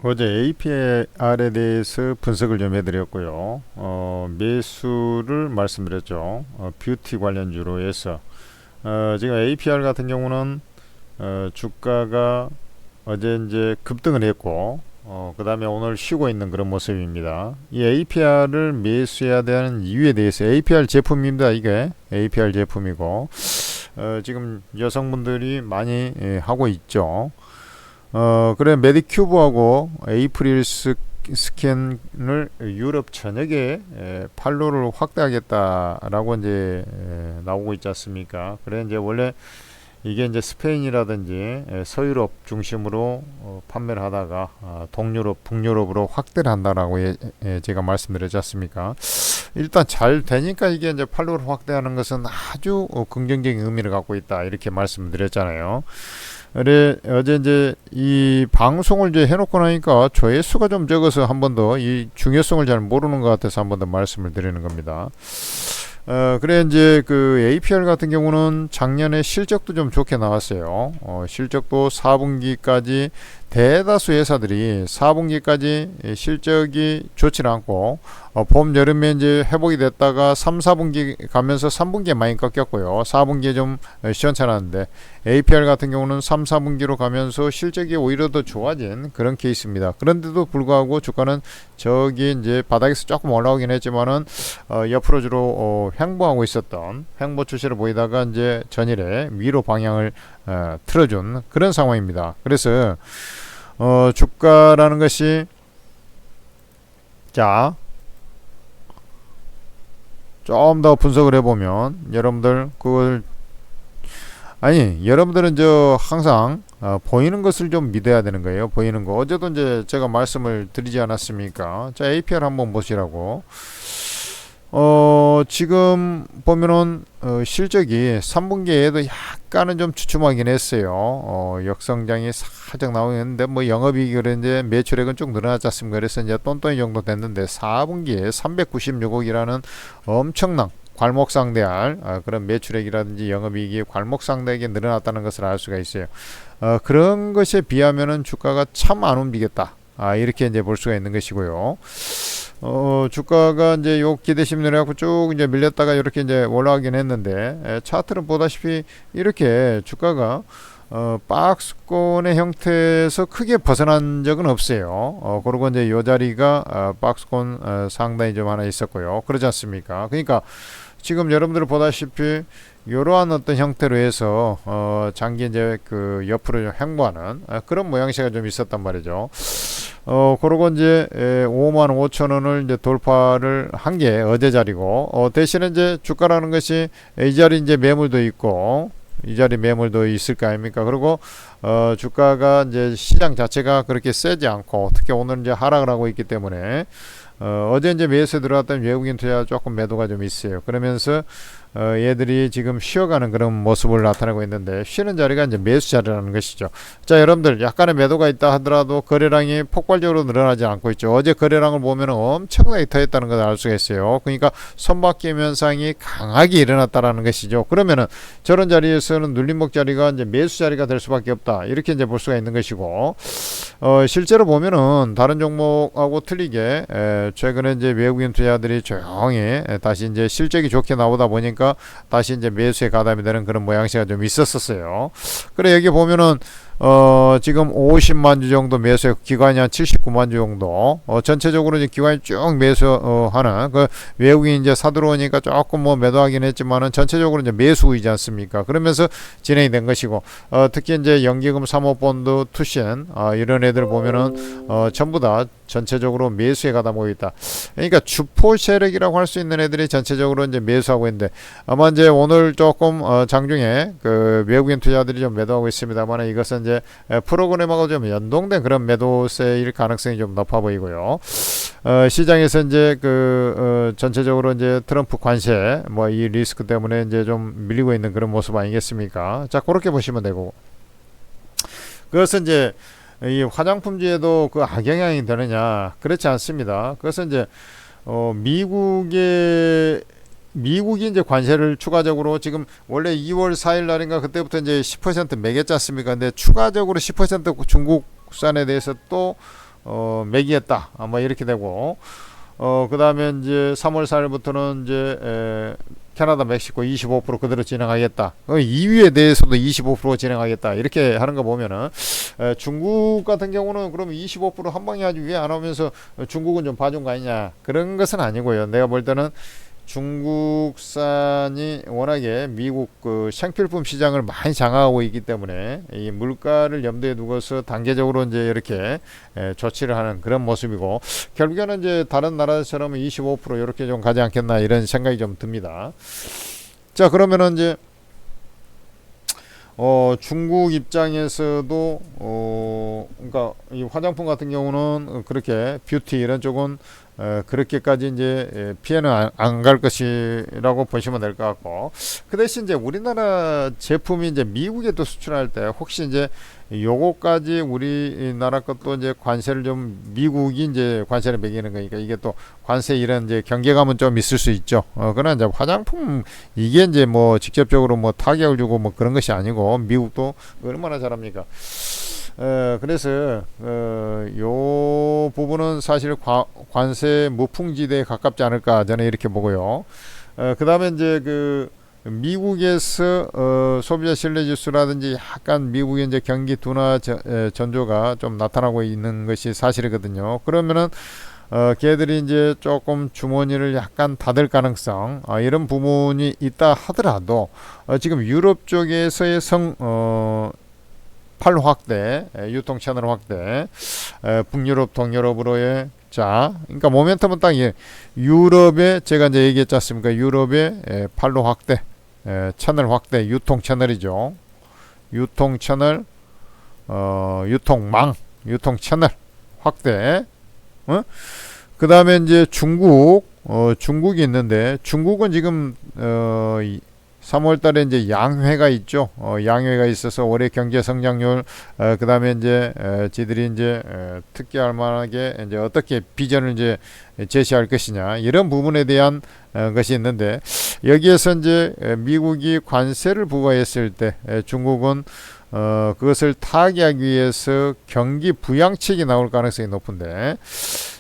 어제 APR에 대해서 분석을 좀 해드렸고요. 매수를 말씀드렸죠. 뷰티 관련주로 해서 지금 APR 같은 경우는 주가가 어제 이제 급등을 했고, 그 다음에 오늘 쉬고 있는 그런 모습입니다. 이 APR을 매수해야 되는 이유에 대해서 APR 제품입니다. 이게 APR 제품이고, 지금 여성분들이 많이 하고 있죠. 그래 메디큐브하고 에이프릴 스캔을 유럽 전역에 판로를 확대하겠다라고 이제 나오고 있지 않습니까? 그래 이제 원래 이게 이제 스페인이라든지 서유럽 중심으로 판매를 하다가 동유럽, 북유럽으로 확대를 한다라고 제가 말씀드렸지 않습니까? 일단 잘 되니까 이게 이제 판로를 확대하는 것은 아주 긍정적인 의미를 갖고 있다 이렇게 말씀드렸잖아요. 그래 어제 이제 이 방송을 이제 해놓고 나니까 조회수가 좀 적어서 한 번 더 이 중요성을 잘 모르는 것 같아서 한 번 더 말씀을 드리는 겁니다. 그래 이제 그 APR 같은 경우는 작년에 실적도 좀 좋게 나왔어요. 실적도 4분기까지 대다수 회사들이 4분기까지 실적이 좋지 않고 봄 여름에 이제 회복이 됐다가 3, 4분기 가면서 3분기에 많이 꺾였고요. 4분기에 좀 시원찮았는데 APR 같은 경우는 3, 4분기로 가면서 실적이 오히려 더 좋아진 그런 케이스입니다. 그런데도 불구하고 주가는 저기 이제 바닥에서 조금 올라오긴 했지만은 옆으로 주로 횡보하고 있었던 횡보 추세를 보이다가 이제 전일에 위로 방향을 틀어준 그런 상황입니다. 그래서 주가라는 것이 자 좀 더 분석을 해보면 여러분들 그걸 아니 여러분들은 저 항상 보이는 것을 좀 믿어야 되는 거예요. 보이는 거 어제도 이제 제가 말씀을 드리지 않았습니까? 자 APR 한번 보시라고. 지금 보면은 실적이 3분기에도 약간은 좀 주춤하긴 했어요. 역성장이 살짝 나오는데 뭐 영업이익이 그런데 매출액은 쭉 늘어났지 않습니까? 그래서 이제 똔똔이 정도 됐는데 4분기에 396억이라는 엄청난 괄목상대할 그런 매출액이라든지 영업이익이 괄목상대하게 늘어났다는 것을 알 수가 있어요. 그런 것에 비하면은 주가가 참 안 움직였다. 이렇게 이제 볼 수가 있는 것이고요. 주가가 이제 요 기대 심리를 갖고 쭉 이제 밀렸다가 이렇게 이제 올라가긴 했는데, 차트를 보다시피 이렇게 주가가 박스권의 형태에서 크게 벗어난 적은 없어요. 그리고 이제 요 자리가 박스권 상단이 좀 하나 있었고요. 그러지 않습니까? 그러니까 지금 여러분들 보다시피 이러한 어떤 형태로 해서 장기 이제 그 옆으로 횡보하는 그런 모양새가 좀 있었단 말이죠. 그러고 이제 5만 5천 원을 이제 돌파를 한 게 어제 자리고, 대신에 이제 주가라는 것이 이 자리 이제 매물도 있고 이 자리 매물도 있을 거 아닙니까? 그리고 주가가 이제 시장 자체가 그렇게 세지 않고 특히 오늘 이제 하락을 하고 있기 때문에 어제 이제 매수에 들어갔던 외국인 투자 조금 매도가 좀 있어요. 그러면서 얘들이 지금 쉬어가는 그런 모습을 나타내고 있는데, 쉬는 자리가 이제 매수 자리라는 것이죠. 자, 여러분들 약간의 매도가 있다 하더라도 거래량이 폭발적으로 늘어나지 않고 있죠. 어제 거래량을 보면 엄청나게 터졌다는 것을 알 수가 있어요. 그러니까 손바뀜 현상이 강하게 일어났다라는 것이죠. 그러면은 저런 자리에서는 눌림목 자리가 이제 매수 자리가 될 수밖에 없다. 이렇게 이제 볼 수가 있는 것이고, 실제로 보면은 다른 종목하고 틀리게 최근에 이제 외국인 투자들이 조용히 다시 이제 실적이 좋게 나오다 보니까 다시 이제 매수에 가담이 되는 그런 모양새가 좀 있었어요. 그래 여기 보면은 지금 50만 주 정도 매수, 기관이 한 79만 주 정도, 전체적으로 이제 기관이 쭉 매수하는, 그 외국인 이제 사들어오니까 조금 뭐 매도하긴 했지만은 전체적으로 이제 매수이지 않습니까? 그러면서 진행이 된 것이고, 특히 이제 연기금 사모펀드 투신, 이런 애들 보면은, 전부 다 전체적으로 매수에 가담하고 있다. 그러니까 주포 세력이라고 할 수 있는 애들이 전체적으로 이제 매수하고 있는데, 아마 이제 오늘 조금 장중에 그 외국인 투자들이 좀 매도하고 있습니다만, 이것은 이제 프로그램하고 좀 연동된 그런 매도세일 가능성이 좀 높아 보이고요. 시장에서 이제 그 전체적으로 이제 트럼프 관세 뭐 이 리스크 때문에 이제 좀 밀리고 있는 그런 모습 아니겠습니까? 자, 그렇게 보시면 되고, 그것은 이제 이 화장품주에도 그 악영향이 되느냐? 그렇지 않습니다. 그것은 이제 미국이 이제 관세를 추가적으로, 지금 원래 2월 4일 날인가 그때부터 이제 10% 매겼지 않습니까? 근데 추가적으로 10% 중국산에 대해서 또 매기겠다. 뭐 이렇게 되고, 그 다음에 이제 3월 4일부터는 이제 캐나다, 멕시코 25% 그대로 진행하겠다. 2위에 대해서도 25% 진행하겠다. 이렇게 하는 거 보면은 중국 같은 경우는 그러면 25% 한 방에 하지 왜 안 하면서 중국은 좀 봐준 거 아니냐. 그런 것은 아니고요. 내가 볼 때는 중국산이 워낙에 미국 그 생필품 시장을 많이 장악하고 있기 때문에 이 물가를 염두에 두고서 단계적으로 이제 이렇게 조치를 하는 그런 모습이고, 결국에는 이제 다른 나라처럼 25% 이렇게 좀 가지 않겠나 이런 생각이 좀 듭니다. 자, 그러면은 이제 중국 입장에서도 그러니까 이 화장품 같은 경우는 그렇게 뷰티 이런 쪽은 그렇게까지 이제 피해는 안 갈 것이라고 보시면 될 것 같고, 그 대신 이제 우리나라 제품이 이제 미국에 또 수출할 때 혹시 이제 요거까지 우리나라 것도 이제 관세를 좀 미국이 이제 관세를 매기는 거니까 이게 또 관세 이런 이제 경계감은 좀 있을 수 있죠. 그러나 이제 화장품 이게 이제 뭐 직접적으로 뭐 타격을 주고 뭐 그런 것이 아니고 미국도 얼마나 잘합니까? 그래서 요 부분은 사실 관세 무풍지대에 가깝지 않을까 저는 이렇게 보고요. 그 다음에 이제 그 미국에서 소비자 신뢰 지수라든지 약간 미국의 이제 경기 둔화 전조가 좀 나타나고 있는 것이 사실이거든요. 그러면은 걔들이 이제 조금 주머니를 약간 닫을 가능성 이런 부분이 있다 하더라도 지금 유럽 쪽에서의 팔 확대, 유통 채널 확대, 북유럽, 동유럽으로의 자, 그러니까 모멘텀은 딱 유럽에 제가 이제 얘기했지 않습니까? 유럽의 팔로 확대, 채널 확대, 유통 채널이죠. 유통 채널, 유통망, 유통 채널 확대. 그 다음에 이제 중국이 있는데 중국은 지금 3월 달에 이제 양회가 있죠. 양회가 있어서 올해 경제 성장률, 그 다음에 이제 지들이 이제 특기할 만하게 이제 어떻게 비전을 이제 제시할 것이냐 이런 부분에 대한 것이 있는데, 여기에서 이제 미국이 관세를 부과했을 때 중국은 그것을 타개하기 위해서 경기 부양책이 나올 가능성이 높은데,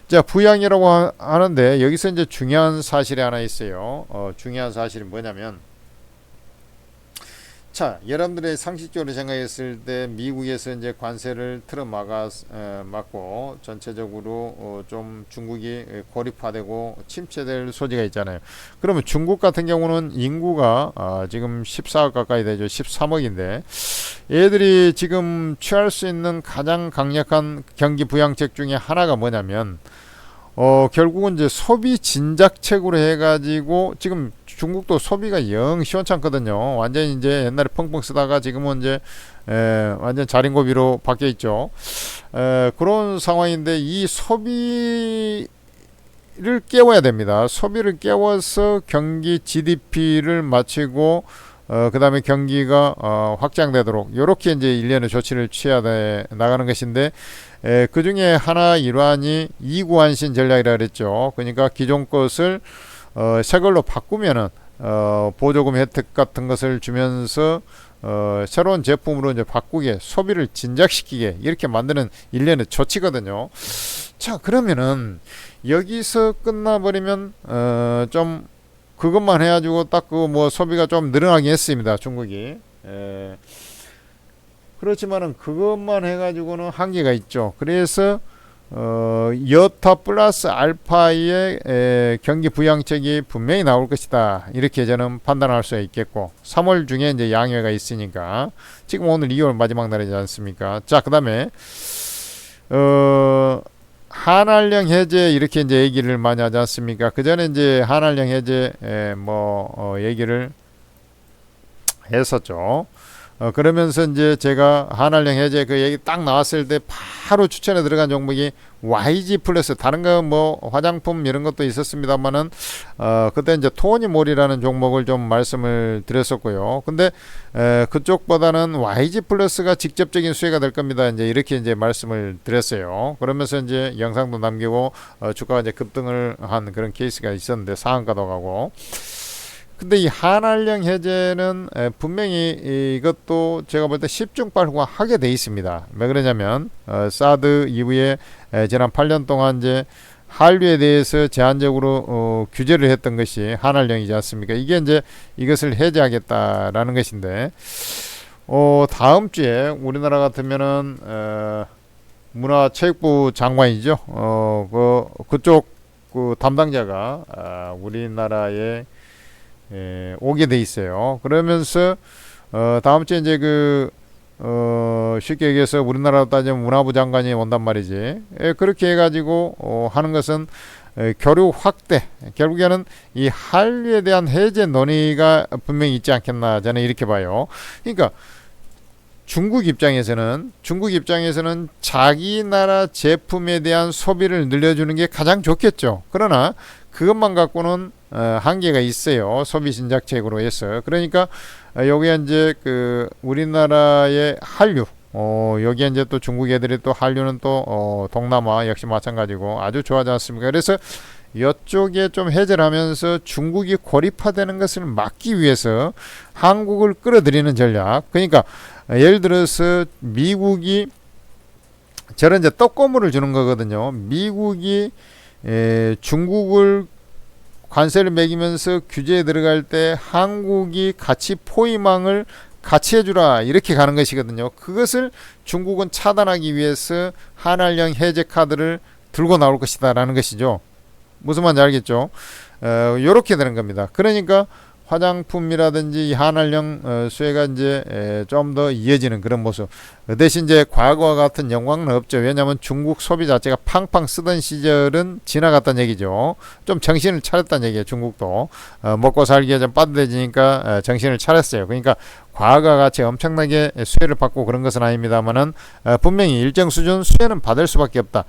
자, 부양이라고 하는데 여기서 이제 중요한 사실이 하나 있어요. 중요한 사실이 뭐냐면, 자, 여러분들의 상식적으로 생각했을 때 미국에서 이제 관세를 막고 전체적으로 좀 중국이 고립화되고 침체될 소지가 있잖아요. 그러면 중국 같은 경우는 인구가 지금 14억 가까이 되죠. 13억인데 얘들이 지금 취할 수 있는 가장 강력한 경기 부양책 중에 하나가 뭐냐면 결국은 이제 소비 진작책으로 해가지고 지금 중국도 소비가 영 시원찮거든요. 완전히 이제 옛날에 펑펑 쓰다가 지금은 이제 완전 자린고비로 바뀌어 있죠. 그런 상황인데 이 소비를 깨워야 됩니다. 소비를 깨워서 경기 GDP를 맞추고 그 다음에 경기가 확장되도록 이렇게 이제 일련의 조치를 취해야 나가는 것인데, 그 중에 하나 일환이 이구환신 전략이라 그랬죠. 그러니까 기존 것을 새 걸로 바꾸면은 보조금 혜택 같은 것을 주면서 새로운 제품으로 이제 바꾸게, 소비를 진작시키게 이렇게 만드는 일련의 조치거든요. 자, 그러면은 여기서 끝나버리면 좀 그것만 해가지고 딱 그 뭐 소비가 좀 늘어나긴 했습니다. 중국이. 그렇지만은 그것만 해가지고는 한계가 있죠. 그래서 여타 플러스 알파의 경기 부양책이 분명히 나올 것이다. 이렇게 저는 판단할 수 있겠고, 3월 중에 이제 양회가 있으니까 지금 오늘 2월 마지막 날이지 않습니까? 자, 그다음에 한알령 해제 이렇게 이제 얘기를 많이 하지 않습니까? 그 전에 이제 한알령 해제 얘기를 했었죠. 그러면서 이제 제가 한알령 해제 그 얘기 딱 나왔을 때 바로 추천에 들어간 종목이 YG 플러스, 다른 거 뭐 화장품 이런 것도 있었습니다만은 그때 이제 토니몰이라는 종목을 좀 말씀을 드렸었고요. 근데 그쪽보다는 YG 플러스가 직접적인 수혜가 될 겁니다. 이제 이렇게 이제 말씀을 드렸어요. 그러면서 이제 영상도 남기고 주가가 이제 급등을 한 그런 케이스가 있었는데 상한가도 가고. 근데 이 한알령 해제는 분명히 이것도 제가 볼 때 10중 8구 하게 돼 있습니다. 왜 그러냐면 사드 이후에 지난 8년 동안 이제 한류에 대해서 제한적으로 규제를 했던 것이 한알령이지 않습니까? 이게 이제 이것을 해제하겠다라는 것인데, 다음 주에 우리나라 같으면은 문화체육부 장관이죠. 그쪽 그 담당자가 우리나라에 오게 돼 있어요. 그러면서 다음 주에 이제 쉽게 얘기해서 우리나라로 따지면 문화부 장관이 온단 말이지. 그렇게 해가지고 하는 것은 교류 확대, 결국에는 이 한류에 대한 해제 논의가 분명히 있지 않겠나, 저는 이렇게 봐요. 그러니까 중국 입장에서는 자기 나라 제품에 대한 소비를 늘려주는 게 가장 좋겠죠. 그러나 그것만 갖고는 한계가 있어요. 소비 진작책으로 해서. 그러니까 여기에 이제 우리나라의 한류, 여기에 이제 또 중국 애들이 또 한류는 또 동남아 역시 마찬가지고 아주 좋아하지 않습니까? 그래서 이쪽에 좀 해제를 하면서 중국이 고립화되는 것을 막기 위해서 한국을 끌어들이는 전략. 그러니까 예를 들어서 미국이 저런 이제 떡고물을 주는 거거든요. 미국이 중국을 관세를 매기면서 규제에 들어갈 때 한국이 같이 포위망을 같이 해주라, 이렇게 가는 것이거든요. 그것을 중국은 차단하기 위해서 한알령 해제 카드를 들고 나올 것이다 라는 것이죠. 무슨 말인지 알겠죠? 요렇게 되는 겁니다. 그러니까 화장품이라든지 한알령 수혜가 이제 좀 더 이어지는 그런 모습. 대신 이제 과거와 같은 영광은 없죠. 왜냐하면 중국 소비 자체가 팡팡 쓰던 시절은 지나갔다는 얘기죠. 좀 정신을 차렸다는 얘기예요. 중국도 먹고 살기에 좀 빠듯해지니까 정신을 차렸어요. 그러니까 과거와 같이 엄청나게 수혜를 받고 그런 것은 아닙니다만은 분명히 일정 수준 수혜는 받을 수밖에 없다.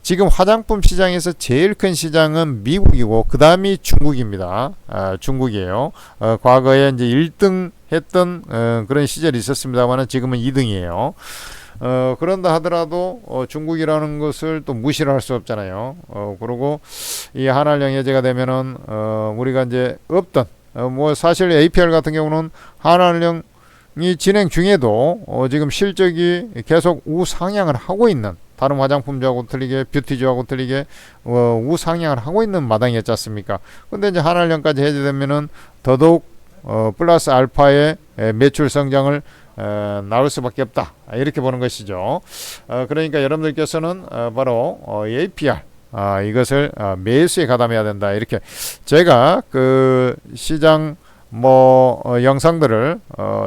지금 화장품 시장에서 제일 큰 시장은 미국이고 그 다음이 중국입니다. 중국이에요. 과거에 이제 1등 했던 그런 시절이 있었습니다만 지금은 2등이에요. 그런다 하더라도 중국이라는 것을 또 무시를 할 수 없잖아요. 그리고 이 한알령 해제가 되면은 우리가 이제 없던 뭐 사실 APR 같은 경우는 한알령이 진행 중에도 지금 실적이 계속 우상향을 하고 있는, 다른 화장품주하고 틀리게 뷰티주하고 틀리게 우상향을 하고 있는 마당이었지 않습니까? 근데 이제 한알령까지 해제되면은 더더욱 플러스 알파의 매출 성장을 나올 수밖에 없다, 이렇게 보는 것이죠. 그러니까 여러분들께서는 바로 APR 이것을 매수에 가담해야 된다, 이렇게 제가 그 시장 영상들을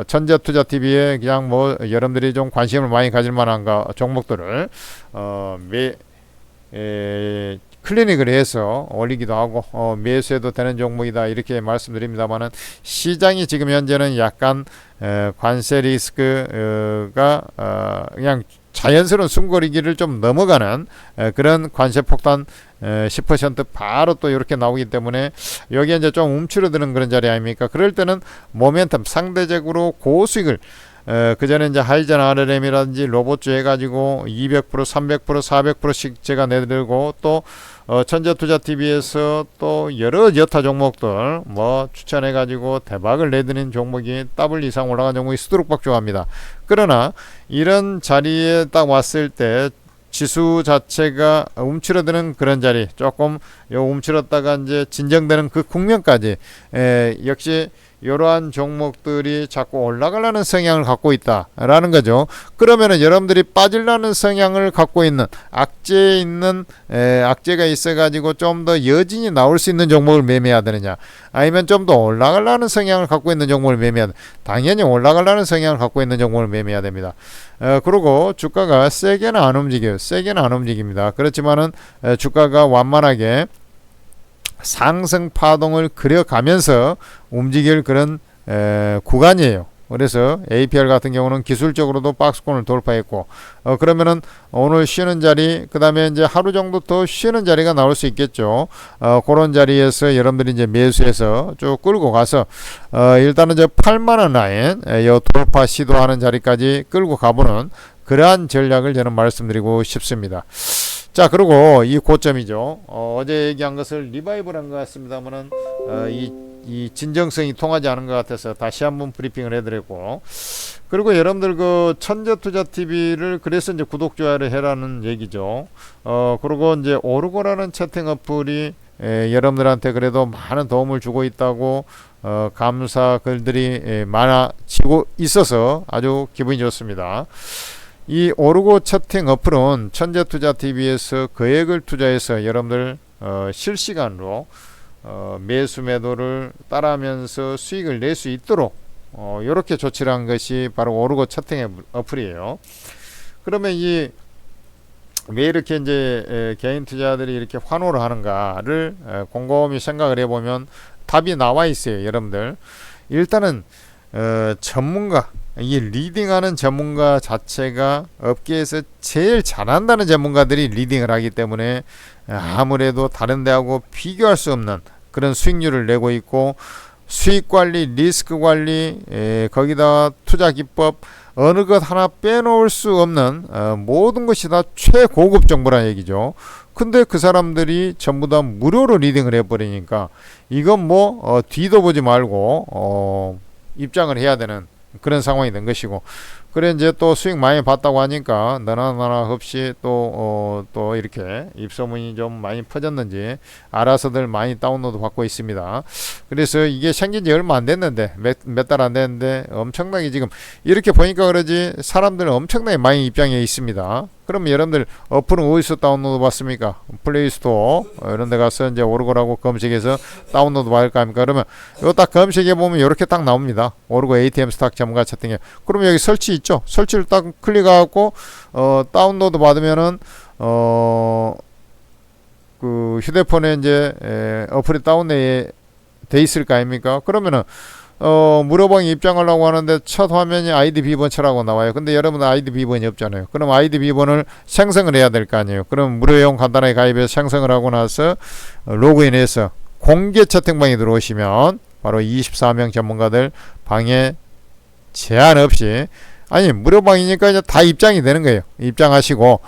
천재투자TV에 그냥 여러분들이 좀 관심을 많이 가질 만한 종목들을 클리닉을 해서 올리기도 하고 매수해도 되는 종목이다, 이렇게 말씀드립니다만은 시장이 지금 현재는 약간 관세 리스크가 그냥 자연스러운 숨고르기를 좀 넘어가는 그런 관세 폭탄 10% 바로 또 이렇게 나오기 때문에 여기에 이제 좀 움츠러드는 그런 자리 아닙니까? 그럴 때는 모멘텀 상대적으로 고수익을 그 전에 이제 하이젠 RLM이라든지 로봇주 해가지고 200%, 300%, 400%씩 제가 내들고 또 천재투자TV에서 또 여러 여타 종목들 추천해가지고 대박을 내드린 종목이 더블 이상 올라간 종목이 수두룩박 좋아합니다. 그러나 이런 자리에 딱 왔을 때 지수 자체가 움츠러드는 그런 자리, 조금 움츠렀다가 이제 진정되는 그 국면까지 역시 이러한 종목들이 자꾸 올라가려는 성향을 갖고 있다라는 거죠. 그러면은 여러분들이 빠지려는 성향을 갖고 있는 악재가 있어가지고 좀 더 여진이 나올 수 있는 종목을 매매해야 되느냐, 아니면 좀 더 올라가려는 성향을 갖고 있는 종목을 매매해야 되느냐. 당연히 올라가려는 성향을 갖고 있는 종목을 매매해야 됩니다. 그리고 주가가 세게는 안 움직여요. 세게는 안 움직입니다. 그렇지만은 주가가 완만하게 상승 파동을 그려가면서 움직일 그런 구간이에요. 그래서 APR 같은 경우는 기술적으로도 박스권을 돌파했고 그러면은 오늘 쉬는 자리, 그 다음에 이제 하루 정도 더 쉬는 자리가 나올 수 있겠죠. 그런 자리에서 여러분들이 이제 매수해서 쭉 끌고 가서 일단은 이제 8만원 라인 돌파 시도하는 자리까지 끌고 가보는 그러한 전략을 저는 말씀드리고 싶습니다. 자, 그리고 이 고점이죠. 어제 얘기한 것을 리바이벌 한 것 같습니다만은 이 진정성이 통하지 않은 것 같아서 다시 한번 브리핑을 해드렸고, 그리고 여러분들 그 천재투자TV를 그래서 이제 구독 좋아요를 해라는 얘기죠. 그리고 이제 오르고라는 채팅 어플이 여러분들한테 그래도 많은 도움을 주고 있다고 감사 글들이 많아지고 있어서 아주 기분이 좋습니다. 이 오르고 채팅 어플은 천재투자TV에서 거액을 투자해서 여러분들 실시간으로 매수 매도를 따라하면서 수익을 낼 수 있도록 이렇게 조치를 한 것이 바로 오르고 채팅 어플이에요. 그러면 이 왜 이렇게 이제 개인 투자들이 이렇게 환호를 하는가를 곰곰이 생각을 해보면 답이 나와 있어요. 여러분들 일단은 전문가, 이 리딩하는 전문가 자체가 업계에서 제일 잘한다는 전문가들이 리딩을 하기 때문에 아무래도 다른 데하고 비교할 수 없는 그런 수익률을 내고 있고, 수익 관리, 리스크 관리, 거기다 투자 기법, 어느 것 하나 빼놓을 수 없는 모든 것이 다 최고급 정보라는 얘기죠. 근데 그 사람들이 전부 다 무료로 리딩을 해버리니까 이건 뭐 뒤도 보지 말고 입장을 해야 되는 그런 상황이 된 것이고, 그래 이제 또 수익 많이 봤다고 하니까 너나 없이 또 이렇게 입소문이 좀 많이 퍼졌는지 알아서들 많이 다운로드 받고 있습니다. 그래서 이게 생긴 지 얼마 안 됐는데 몇 달 안 됐는데 엄청나게 지금 이렇게 보니까 그러지 사람들은 엄청나게 많이 입장해 있습니다. 그러면 여러분들 어플은 어디서 다운로드 받습니까? 플레이스토어 이런 데 가서 이제 오르고라고 검색해서 다운로드 받을 거 아닙니까? 그러면 이거 딱 검색해 보면 이렇게 딱 나옵니다. 오르고 ATM 스탁 전문가 채팅에. 그러면 여기 설치 있죠? 설치를 딱 클릭하고 다운로드 받으면은 그 휴대폰에 이제 어플이 다운돼 있을 거 아닙니까? 그러면은 무료방에 입장하려고 하는데 첫 화면이 아이디 비번 쳐라고 나와요. 근데 여러분 아이디 비번이 없잖아요. 그럼 아이디 비번을 생성을 해야 될 거 아니에요. 그럼 무료용 간단하게 가입해서 생성을 하고 나서 로그인해서 공개 채팅방에 들어오시면 바로 24명 전문가들 방에 제한 없이, 아니 무료방이니까 이제 다 입장이 되는 거예요. 입장하시고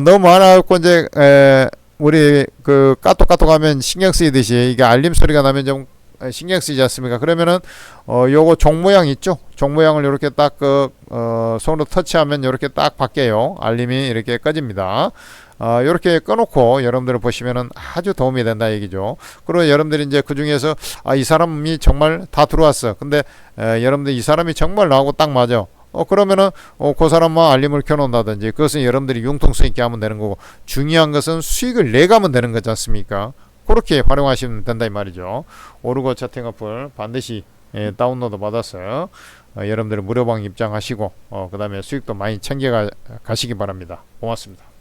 너무 많아갖고 이제 우리 그 까똑까똑 하면 신경 쓰이듯이 이게 알림 소리가 나면 좀 신경 쓰이지 않습니까? 그러면은 요거 종 모양 있죠? 종 모양을 이렇게 딱 손으로 터치하면 이렇게 딱 바뀌어요. 알림이 이렇게 꺼집니다. 이렇게 꺼놓고 여러분들 보시면은 아주 도움이 된다 얘기죠. 그리고 여러분들이 이제 그 중에서 이 사람이 정말 다 들어왔어. 근데 여러분들 이 사람이 정말 나하고 딱 맞아. 그러면은 그 사람만 알림을 켜놓는다든지, 그것은 여러분들이 융통성 있게 하면 되는 거고, 중요한 것은 수익을 내가면 되는 거지 않습니까? 그렇게 활용하시면 된다 이 말이죠. 오르고 채팅 어플 반드시 다운로드 받아서 여러분들 무료방 입장하시고 그 다음에 수익도 많이 챙겨 가시기 바랍니다. 고맙습니다.